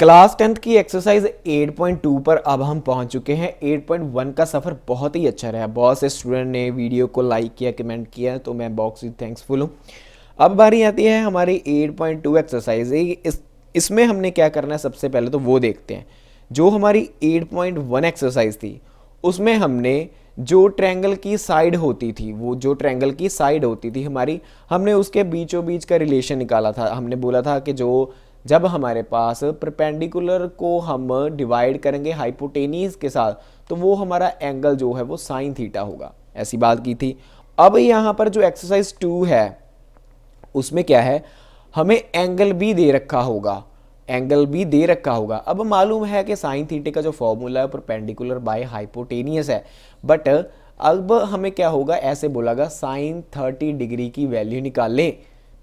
Class 10th की exercise 8.2 पर अब हम पहुंच चुके हैं। 8.1 का सफ़र बहुत ही अच्छा रहा, बहुत से स्टूडेंट ने वीडियो को लाइक किया, कमेंट किया, तो मैं बॉक्स से थैंक्सफुल हूँ। अब बारी आती है हमारी 8.2 एक्सरसाइज। इसमें हमने क्या करना है, सबसे पहले तो वो देखते हैं। जो हमारी 8.1 एक्सरसाइज थी उसमें हमने जो ट्रायंगल की साइड होती थी, वो जो ट्रायंगल की साइड होती थी हमारी, हमने उसके बीचों बीच का रिलेशन निकाला था। हमने बोला था कि जो जब हमारे पास परपेंडिकुलर को हम डिवाइड करेंगे हाइपोटेनियस के साथ, तो वो हमारा एंगल जो है वो साइन थीटा होगा, ऐसी बात की थी। अब यहाँ पर जो एक्सरसाइज 2 है उसमें क्या है, हमें एंगल भी दे रखा होगा, एंगल भी दे रखा होगा। अब मालूम है कि साइन थीटे का जो फॉर्मूला है परपेंडिकुलर बाय हाइपोटेनियस है, बट अब हमें क्या होगा, ऐसे बोलागा साइन 30 डिग्री की वैल्यू निकाल ले।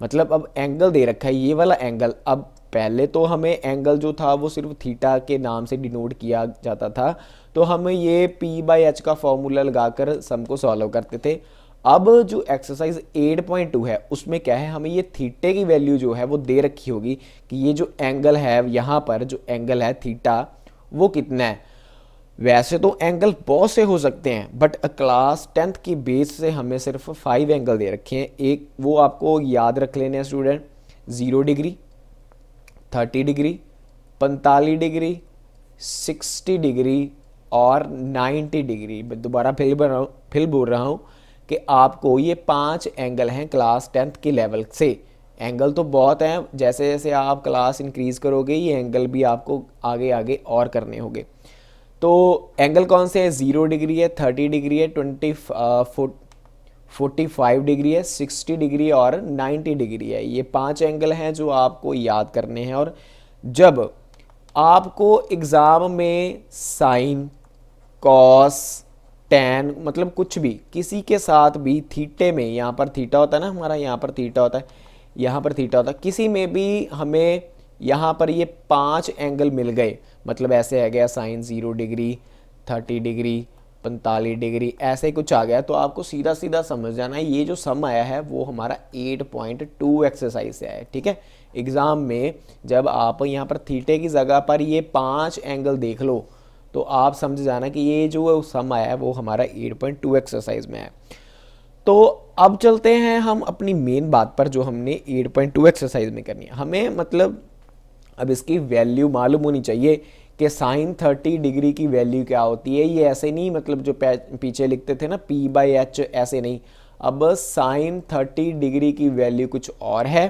मतलब अब एंगल दे रखा है ये वाला एंगल। अब पहले तो हमें एंगल जो था वो सिर्फ थीटा के नाम से डिनोट किया जाता था, तो हम ये P/H का फॉर्मूला लगाकर सम को सॉल्व करते थे। अब जो एक्सरसाइज 8.2 है उसमें क्या है, हमें ये थीटे की वैल्यू जो है वो दे रखी होगी कि ये जो एंगल है, यहाँ पर जो एंगल है थीटा, वो कितना है। वैसे तो एंगल बहुत से हो सकते हैं, बट क्लास 10th की बेस से हमें सिर्फ 5 एंगल दे रखे हैं। एक वो आपको याद रख लेने हैं student, 0 degree, 30 degree, 45 degree, 60 degree और 90 डिग्री। दोबारा फिर बोल रहा हूँ कि आपको ये 5 एंगल हैं क्लास 10th के लेवल से। एंगल तो बहुत हैं, जैसे जैसे आप क्लास इंक्रीज करोगे ये एंगल भी आपको आगे आगे और करने होंगे। तो एंगल कौन से हैं, 0 डिग्री है, 30 डिग्री है, 45 डिग्री है, 60 डिग्री और 90 डिग्री है। ये 5 एंगल हैं जो आपको याद करने हैं। और जब आपको एग्ज़ाम में साइन, कॉस, टैन, मतलब कुछ भी किसी के साथ भी थीटे में, यहाँ पर थीटा होता है ना हमारा, यहाँ पर थीटा होता है, यहाँ पर थीटा होता है, किसी में भी हमें यहाँ पर ये 5 एंगल मिल गए, मतलब ऐसे आ गया साइन 0 डिग्री, 30 डिग्री, 45 डिग्री, ऐसे कुछ आ गया, तो आपको सीधा सीधा समझ जाना है ये जो सम आया है वो हमारा 8.2 एक्सरसाइज से आया है। ठीक है, एग्ज़ाम में जब आप यहाँ पर थीटे की जगह पर ये 5 एंगल देख लो तो आप समझ जाना कि ये जो सम आया है वो हमारा 8.2 एक्सरसाइज में है। तो अब चलते हैं हम अपनी मेन बात पर, जो हमने 8.2 एक्सरसाइज में करनी है। हमें मतलब अब इसकी वैल्यू मालूम होनी चाहिए कि साइन 30 डिग्री की वैल्यू क्या होती है। ये ऐसे नहीं, मतलब जो पीछे लिखते थे ना P/H, ऐसे नहीं। अब साइन 30 डिग्री की वैल्यू कुछ और है,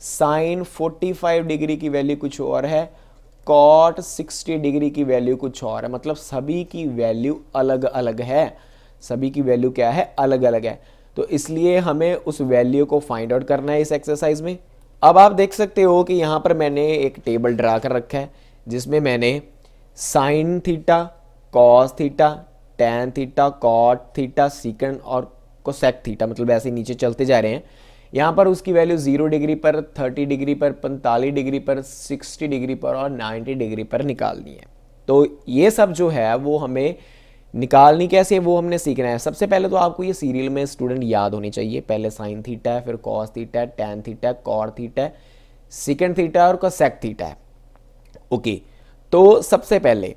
साइन 45 डिग्री की वैल्यू कुछ और है, कॉट 60 डिग्री की वैल्यू कुछ और है। मतलब सभी की वैल्यू अलग अलग है, सभी की वैल्यू क्या है, अलग अलग है। तो इसलिए हमें उस वैल्यू को फाइंड आउट करना है इस एक्सरसाइज में। अब आप देख सकते हो कि यहाँ पर मैंने एक टेबल ड्रा कर रखा है जिसमें मैंने sine theta, cos theta, tan theta, cot theta, secant और कोसेक थीटा, मतलब ऐसे नीचे चलते जा रहे हैं। यहाँ पर उसकी वैल्यू 0 डिग्री पर, 30 डिग्री पर, 45 डिग्री पर, 60 डिग्री पर और 90 डिग्री पर निकालनी है। तो ये सब जो है वो हमें निकालनी कैसे है वो हमने सीखना है। सबसे पहले तो आपको ये सीरियल में स्टूडेंट याद होनी चाहिए। पहले साइन थीटा है, फिर कॉस थीटा है, टैन थीटा है, कॉट थीटा है, सेकंड थीटा और कोसेक थीटा है। ओके, तो सबसे पहले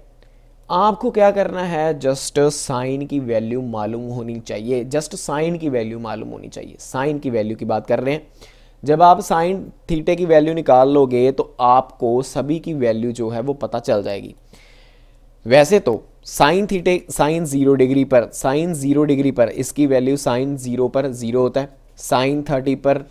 आपको क्या करना है, जस्ट साइन की वैल्यू मालूम होनी चाहिए, जस्ट साइन की वैल्यू मालूम होनी चाहिए। साइन की वैल्यू की बात कर रहे हैं। जब आप साइन थीटे की वैल्यू निकाल लोगे तो आपको सभी की वैल्यू जो है वो पता चल जाएगी। वैसे तो साइन थीटे, साइन 0 डिग्री पर, साइन 0 डिग्री पर इसकी वैल्यू साइन 0 पर 0 होता है। साइन 30 पर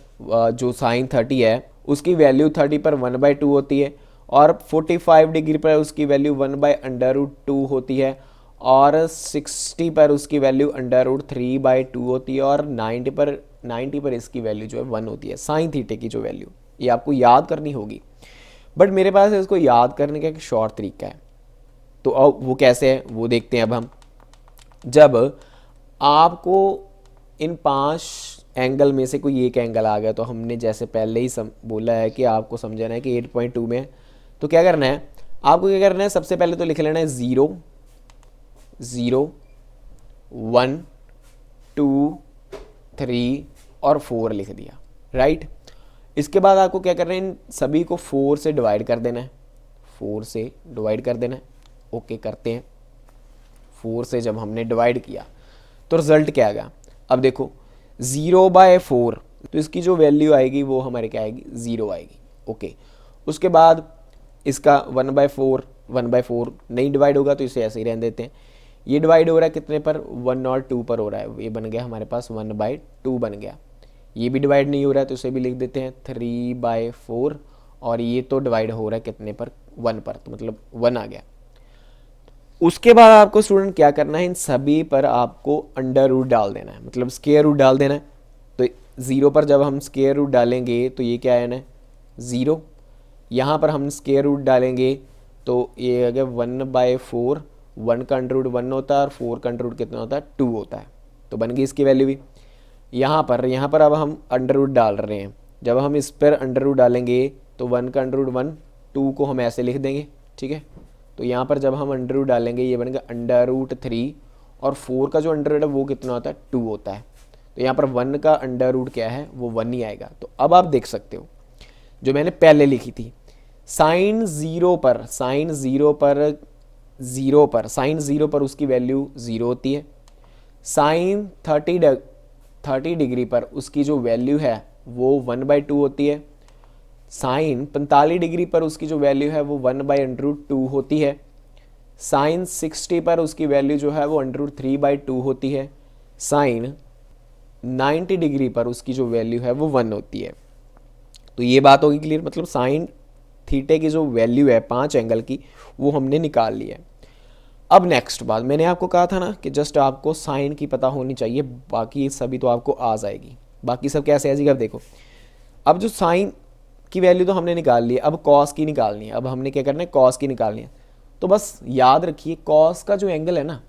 जो साइन 30 है उसकी वैल्यू 30 पर 1/2 होती है, और 45 डिग्री पर उसकी वैल्यू 1/√2 होती है, और 60 पर उसकी वैल्यू √3/2 होती है, और 90 पर इसकी वैल्यू जो है 1 होती है। साइन थीटे की जो वैल्यू, ये आपको याद करनी होगी, बट मेरे पास इसको याद करने का एक शॉर्ट तरीका है। तो अब वो कैसे है वो देखते हैं। अब हम जब आपको इन 5 एंगल में से कोई एक एंगल आ गया, तो हमने जैसे पहले ही बोला है कि आपको समझना है कि 8.2 में, तो क्या करना है आपको, क्या करना है, सबसे पहले तो लिख लेना है 0, 0, 1, 2, 3 और 4 लिख दिया, राइट। इसके बाद आपको क्या करना है, इन सभी को 4 से डिवाइड कर देना है। 4 से डिवाइड कर देना है। ओके करते हैं। 4 से जब हमने डिवाइड किया तो रिजल्ट क्या आ गया, अब देखो 0/4, तो इसकी जो वैल्यू आएगी वो हमारे क्या आएगी, 0 आएगी। ओके, उसके बाद इसका 1/4 नहीं डिवाइड होगा तो इसे ऐसे ही रहने देते हैं। ये डिवाइड हो रहा है कितने पर, 1 और 2 पर हो रहा है, ये बन गया हमारे पास 1/2 बन गया। ये भी डिवाइड नहीं हो रहा है तो इसे भी लिख देते हैं 3/4, और ये तो डिवाइड हो रहा है कितने पर, 1 पर, तो मतलब 1 आ गया। उसके बाद आपको स्टूडेंट क्या करना है, इन सभी पर आपको अंडर रूट डाल देना है, मतलब स्क्वायर रूट डाल देना है। तो 0 पर जब हम स्क्वायर रूट डालेंगे तो ये क्या आना है, 0। यहाँ पर हम स्क्वायर रूट डालेंगे तो ये आ गया 1/4, 1 का अंडर रूट 1 होता है और 4 का अंडर रूट कितना होता है, 2 होता है, तो बन गई इसकी वैल्यू भी। यहाँ पर अब हम अंडर रूट डाल रहे हैं, जब हम इस पर अंडर रूट डालेंगे तो 1 का अंडर रूट 1, 2 को हम ऐसे लिख देंगे, ठीक है। तो यहाँ पर जब हम अंडर रूट डालेंगे ये बनेगा अंडर रूट 3, और 4 का जो अंडर रूट है वो कितना होता है, 2 होता है। तो यहाँ पर 1 का अंडर रूट क्या है, वो 1 ही आएगा। तो अब आप देख सकते हो जो मैंने पहले लिखी थी, साइन 0 पर उसकी वैल्यू 0 होती है। साइन 30 डिग्री पर उसकी जो वैल्यू है वो 1/2 होती है। साइन 45 डिग्री पर उसकी जो वैल्यू है वो 1/√2 होती है। साइन 60 पर उसकी वैल्यू जो है वो √3/2 होती है। साइन 90 डिग्री पर उसकी जो वैल्यू है वो 1 होती है। तो ये बात होगी क्लियर, मतलब साइन थीटे की जो वैल्यू है 5 एंगल की वो हमने निकाल ली है। अब नेक्स्ट बात, मैंने आपको कहा था ना कि जस्ट आपको साइन की पता होनी चाहिए, बाकी सभी तो आपको आ जाएगी। बाकी सब कैसे आ जाएगी, अब देखो, अब जो साइन की वैल्यू तो हमने निकाल ली है, अब कॉस की निकालनी है। अब हमने क्या करना है, कॉस की निकालनी है। तो बस याद रखिए कॉस का जो एंगल है ना,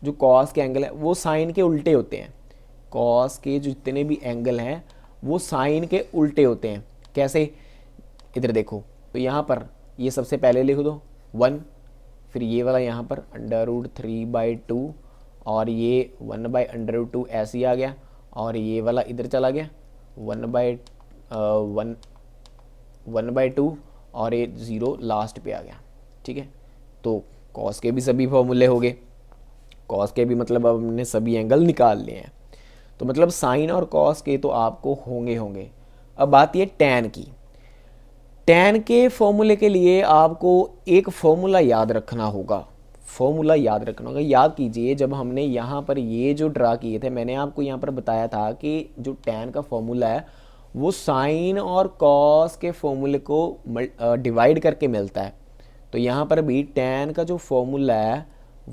जो कॉस के एंगल है वो साइन के उल्टे होते हैं। कॉस के जो जितने भी एंगल हैं वो साइन के उल्टे होते हैं। कैसे, इधर देखो, तो यहाँ पर ये सबसे पहले लिख दो 1, फिर ये वाला यहाँ पर √3/2, और ये 1/√2 ऐसे ही आ गया, और ये वाला इधर चला गया 1/2, और ये 0 लास्ट पे आ गया, ठीक है। तो कॉस के भी सभी फॉर्मूले हो गए, कॉस के भी मतलब अब हमने सभी एंगल निकाल लिए हैं। तो मतलब साइन और कॉस के तो आपको होंगे। अब बात ये टैन की। टैन के फॉर्मूले के लिए आपको एक फॉर्मूला याद रखना होगा, याद कीजिए जब हमने यहाँ पर ये जो ड्रा किए थे, मैंने आपको यहाँ पर बताया था कि जो टैन का फॉर्मूला है वो साइन और कॉस के फॉर्मूले को डिवाइड करके मिलता है। तो यहाँ पर भी टैन का जो फॉर्मूला है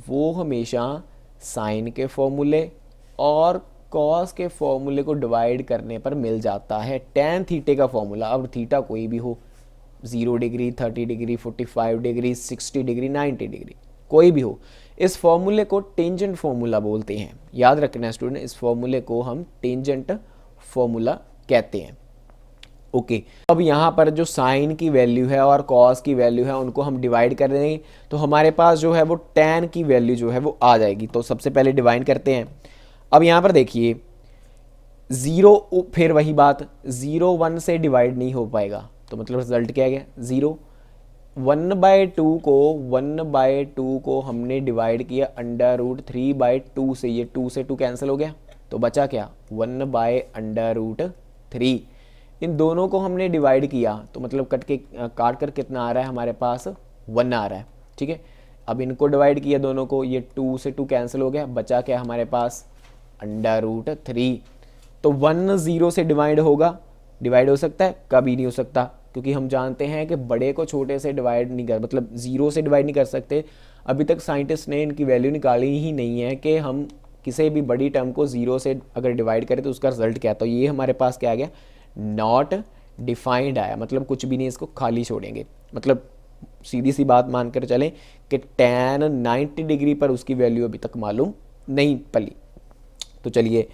वो हमेशा साइन के फॉर्मूले और कॉस के फॉर्मूले को डिवाइड करने पर मिल जाता है। टैन थीटे का फॉर्मूला, अब थीटा कोई भी हो, 0 degree, 30 degree, 45 degree, 60 degree, 90 degree, कोई भी हो, इस फॉर्मूले को टेंजेंट फॉर्मूला बोलते हैं। याद रखना है स्टूडेंट, इस फॉर्मूले को हम टेंजेंट फॉर्मूला कहते हैं। ओके, अब यहाँ पर जो साइन की वैल्यू है और कॉस की वैल्यू है उनको हम डिवाइड कर देंगे, तो हमारे पास जो है वो टैन की वैल्यू जो है वो आ जाएगी। तो सबसे पहले डिवाइड करते हैं। अब यहाँ पर देखिए 0, फिर वही बात, 0 1 से डिवाइड नहीं हो पाएगा, तो मतलब रिजल्ट क्या गया 0। 1/2 को हमने डिवाइड किया √3/2 से, ये 2 से 2 कैंसिल हो गया, तो बचा क्या 1/√3। इन दोनों को हमने डिवाइड किया तो मतलब काट कर कितना आ रहा है हमारे पास, 1 आ रहा है, ठीक है। अब इनको डिवाइड किया दोनों को, ये 2 से 2 कैंसिल हो गया, बचा क्या हमारे पास √3। तो 1 0 से डिवाइड हो सकता है, कभी नहीं हो सकता, क्योंकि हम जानते हैं कि बड़े को छोटे से डिवाइड नहीं कर, मतलब 0 से डिवाइड नहीं कर सकते। अभी तक साइंटिस्ट ने इनकी वैल्यू निकाली ही नहीं है कि हम किसी भी बड़ी टर्म को 0 से अगर डिवाइड करें तो उसका रिजल्ट क्या। तो ये हमारे पास क्या आ गया, नॉट डिफाइंड आया, मतलब कुछ भी नहीं, इसको खाली छोड़ेंगे। मतलब सीधी सी बात मानकर चलें कि tan 90 डिग्री पर उसकी वैल्यू अभी तक मालूम नहीं पड़ी। तो चलिए,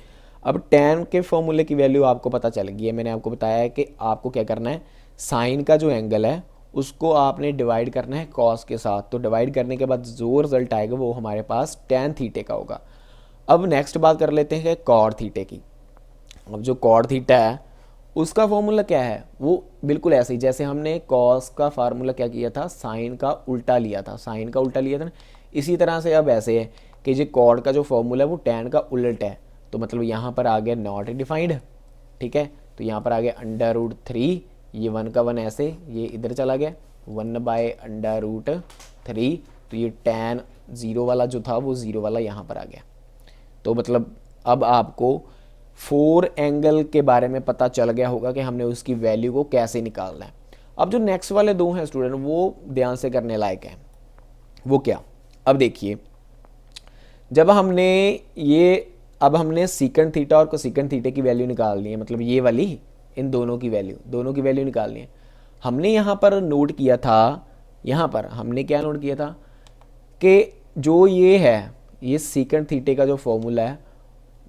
अब tan के फॉर्मूले की वैल्यू आपको पता चल गई है। मैंने आपको बताया है कि आपको क्या करना है, साइन का जो एंगल है उसको आपने डिवाइड करना है कॉस के साथ। तो डिवाइड करने के बाद जो रिजल्ट आएगा वो हमारे पास tan थीटे का होगा। अब नेक्स्ट बात कर लेते हैं कॉड थीटे की। अब जो कॉड थीटा है उसका फॉर्मूला क्या है, वो बिल्कुल ऐसे ही जैसे हमने कॉस का फार्मूला क्या किया था, साइन का उल्टा लिया था, साइन का उल्टा लिया था ना, इसी तरह से अब ऐसे है कि जो कॉड का जो फॉर्मूला है वो टैन का उल्ट है, तो मतलब यहाँ पर आ गया नॉट डिफाइंड, ठीक है। तो यहाँ पर आ गया √3, ये 1 का 1 ऐसे ये इधर चला गया, 1/√3, तो ये टैन 0 वाला जो था वो 0 वाला यहाँ पर आ गया। तो मतलब अब आपको 4 एंगल के बारे में पता चल गया होगा कि हमने उसकी वैल्यू को कैसे निकालना है। अब जो नेक्स्ट वाले 2 हैं स्टूडेंट, वो ध्यान से करने लायक हैं। वो क्या, अब देखिए, जब हमने ये, अब हमने सीकंड थीटा और कोसेकंड थीटा की वैल्यू निकालनी है, मतलब ये वाली, इन दोनों की वैल्यू निकालनी है। हमने यहाँ पर नोट किया था, यहाँ पर हमने क्या नोट किया था कि जो ये है, ये सीकंड थीटे का जो फॉर्मूला है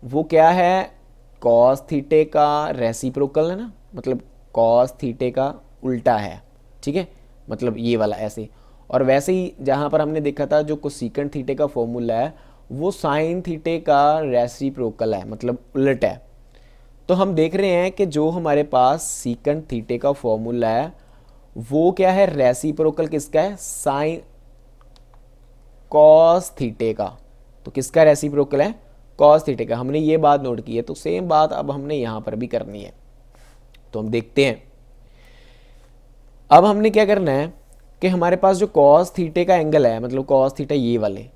वो क्या है, कॉस थीटे का रेसिप्रोकल है ना, मतलब कॉस थीटे का उल्टा है, ठीक है, मतलब ये वाला ऐसे। और वैसे ही जहाँ पर हमने देखा था जो कोसेकंड थीटे का फॉर्मूला है वो साइन थीटे का रेसिप्रोकल है, मतलब उल्ट है। तो हम देख रहे हैं कि जो हमारे पास सीकंड थीटे का फॉर्मूला है वो क्या है, रेसिप्रोकल किसका है, साइन कॉस थीटे का। तो किसका रेसिप्रोकल है, कॉस थीटे का। हमने ये बात नोट की है, तो सेम बात अब हमने यहां पर भी करनी है। तो हम देखते हैं, अब हमने क्या करना है कि हमारे पास जो कॉस थीटे का एंगल है, मतलब कॉस थीटा ये वाले,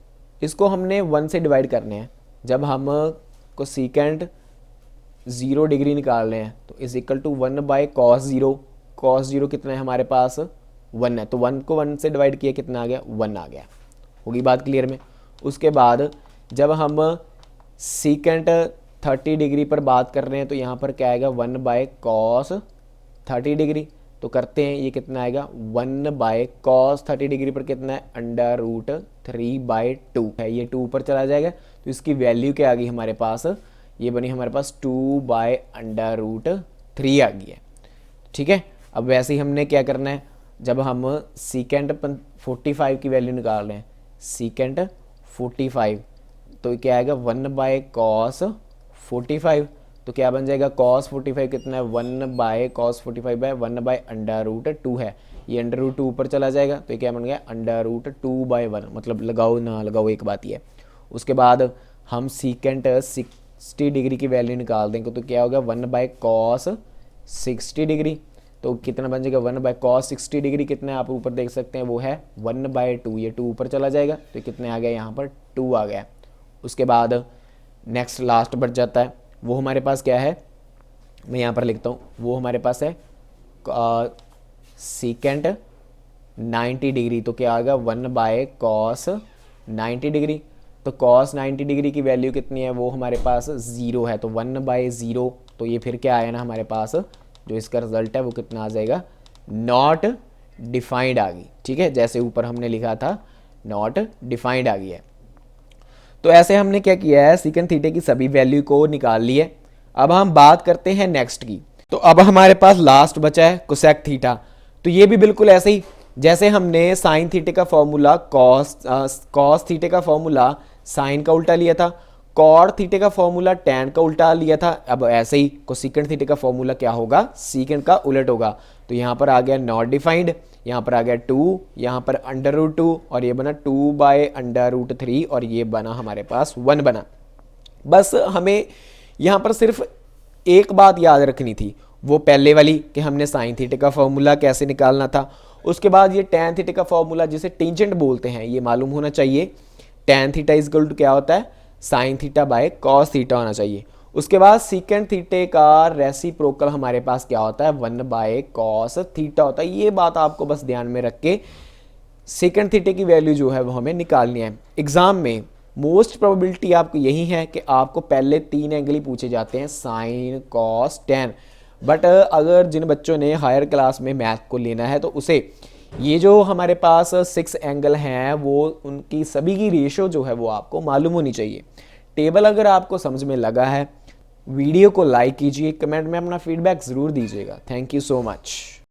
इसको हमने 1 से डिवाइड करने हैं। जब हम कोसेकंड 0 डिग्री निकाल रहे हैं तो is equal to 1/cos 0। cos 0 कितना है हमारे पास, 1 है, तो 1 को 1 से डिवाइड किया, कितना आ गया, 1 आ गया। होगी बात क्लियर में। उसके बाद जब हम सीकेंट 30 डिग्री पर बात कर रहे हैं तो यहाँ पर क्या आएगा, 1/cos 30 डिग्री। तो करते हैं, ये कितना आएगा, 1/cos 30 डिग्री पर कितना है, √3/2 है, ये 2 ऊपर चला जाएगा। तो इसकी वैल्यू क्या आ गई हमारे पास, ये बनी हमारे पास 2/√3 आ गई है, ठीक है। अब वैसे ही हमने क्या करना है, जब हम सीकेंट 45 की वैल्यू निकाल रहे हैं, सीकेंट 45, तो क्या आएगा, 1/cos 45। तो क्या बन जाएगा, cos 45 कितना है, 1/cos 45/1/√2 है, ये √2 ऊपर चला जाएगा, तो ये क्या बन गया, √2/1, मतलब लगाओ ना लगाओ एक बात ये है। उसके बाद हम सीकेंट 60 डिग्री की वैल्यू निकाल देंगे, तो क्या होगा, 1/cos 60 डिग्री। तो कितना बन जाएगा, 1/cos 60 डिग्री कितना है, आप ऊपर देख सकते हैं वो है 1/2, ये 2 ऊपर चला जाएगा, तो कितने आ गया, यहाँ पर 2 आ गया। उसके बाद नेक्स्ट लास्ट बच जाता है, वो हमारे पास क्या है, मैं यहाँ पर लिखता हूँ, वो हमारे पास है सीकेंट 90 डिग्री। तो क्या आ गया, 1/cos 90 डिग्री। तो cos 90 डिग्री की वैल्यू कितनी है, वो हमारे पास 0 है, तो 1/0। तो ये फिर क्या आया ना हमारे पास, जो इसका रिजल्ट है वो कितना आ जाएगा, नॉट डिफाइंड आ गई, ठीक है, जैसे ऊपर हमने लिखा था नॉट डिफाइंड आ गई है। तो ऐसे हमने क्या किया है, सीकेंट थीटा की सभी वैल्यू को निकाल ली है। अब हम बात करते हैं नेक्स्ट की। तो अब हमारे पास लास्ट बचा है कोसेक थीटा। तो ये भी बिल्कुल ऐसे ही जैसे हमने साइन थीटे का फॉर्मूला कॉस थीटे का फॉर्मूला साइन का उल्टा लिया था, कॉट थीटे का फॉर्मूला टैन का उल्टा लिया था, अब ऐसे ही कोसेकेंट थीटे का फॉर्मूला क्या होगा, सीकेंट का उलट होगा। तो यहाँ पर आ गया नॉट डिफाइंड, यहाँ पर आ गया 2, यहाँ पर √2, और ये बना 2/√3, और ये बना हमारे पास 1 बना। बस हमें यहाँ पर सिर्फ एक बात याद रखनी थी, वो पहले वाली कि हमने साइन थीटे का फॉर्मूला कैसे निकालना था। उसके बाद ये टैन थीटे का फॉर्मूला जिसे टेंजेंट बोलते हैं, ये मालूम होना चाहिए। Tan theta is equal to क्या होता है, sine theta by cos theta होना चाहिए। उसके बाद सीकेंट थीटे का रेसिप्रोकल हमारे पास क्या होता है, 1/cos थीटा होता है। ये बात आपको बस ध्यान में रख के सीकेंट थीटे की वैल्यू जो है वो हमें निकालनी है। एग्जाम में मोस्ट प्रोबेबिलिटी आपको यही है कि आपको पहले 3 एंगल ही पूछे जाते हैं, साइन कॉस टैन। बट अगर जिन बच्चों ने हायर क्लास में मैथ को लेना है तो उसे ये जो हमारे पास 6 एंगल हैं वो उनकी सभी की रेशो जो है वो आपको मालूम होनी चाहिए। टेबल अगर आपको समझ में लगा है, वीडियो को लाइक कीजिए, कमेंट में अपना फीडबैक ज़रूर दीजिएगा। Thank you so much.